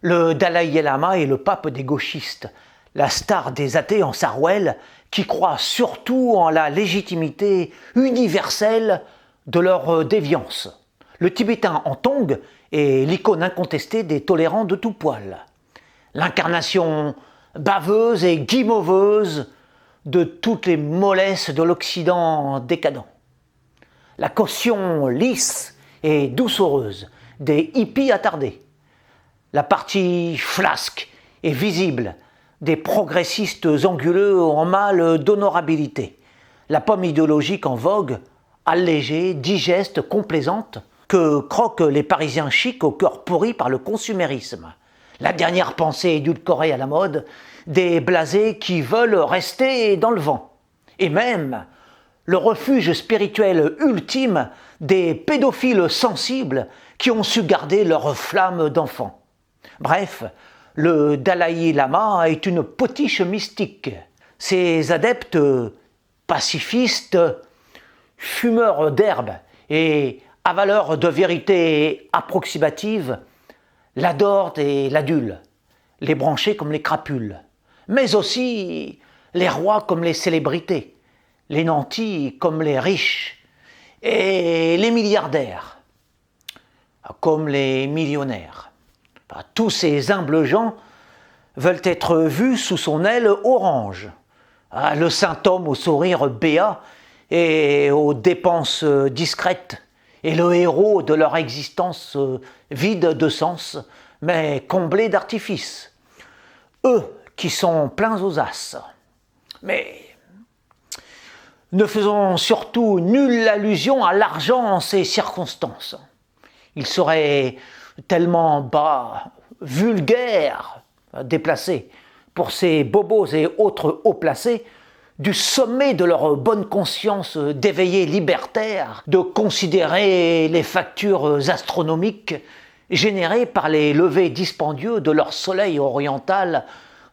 Le Dalai Lama est le pape des gauchistes, la star des athées en Sarwell, qui croient surtout en la légitimité universelle de leur déviance. Le Tibétain en Tong est l'icône incontestée des tolérants de tout poil. L'incarnation baveuse et guimauveuse de toutes les mollesses de l'Occident décadent. La caution lisse et doucereuse des hippies attardés. La partie flasque et visible des progressistes anguleux en mal d'honorabilité. La pomme idéologique en vogue, allégée, digeste, complaisante, que croquent les Parisiens chics au cœur pourri par le consumérisme. La dernière pensée édulcorée à la mode, des blasés qui veulent rester dans le vent. Et même le refuge spirituel ultime des pédophiles sensibles qui ont su garder leur flamme d'enfant. Bref, le Dalai Lama est une potiche mystique. Ses adeptes pacifistes, fumeurs d'herbe et avaleurs de vérités approximatives, l'adorent et l'adulent, les branchés comme les crapules, mais aussi les rois comme les célébrités, les nantis comme les riches et les milliardaires comme les millionnaires. Tous ces humbles gens veulent être vus sous son aile orange. Le saint homme au sourire béat et aux dépenses discrètes est le héros de leur existence vide de sens, mais comblée d'artifice. Eux qui sont pleins aux as. Mais ne faisons surtout nulle allusion à l'argent en ces circonstances. Il serait tellement bas, vulgaire, déplacé, pour ces bobos et autres haut placés, du sommet de leur bonne conscience d'éveillés libertaires, de considérer les factures astronomiques générées par les levers dispendieux de leur soleil oriental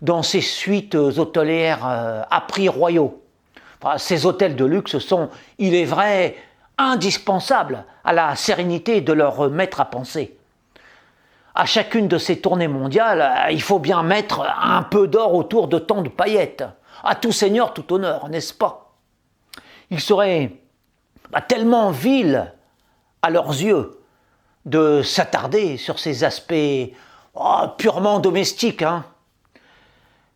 dans ces suites hôtelières à prix royaux. Ces hôtels de luxe sont, il est vrai, indispensables à la sérénité de leur maître à penser. À chacune de ces tournées mondiales, il faut bien mettre un peu d'or autour de tant de paillettes. À tout seigneur, tout honneur, n'est-ce pas? Il serait tellement vil à leurs yeux de s'attarder sur ces aspects purement domestiques.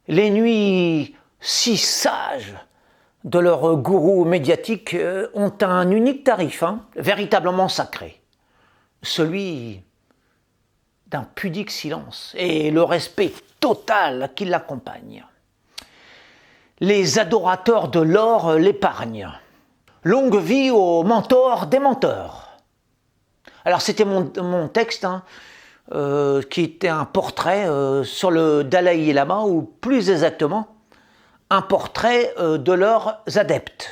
Les nuits si sages de leurs gourous médiatiques ont un unique tarif, véritablement sacré. Celui d'un pudique silence et le respect total qui l'accompagne. Les adorateurs de l'or l'épargnent. Longue vie aux mentors des menteurs. Alors c'était mon texte qui était un portrait sur le Dalai Lama, ou plus exactement un portrait de leurs adeptes.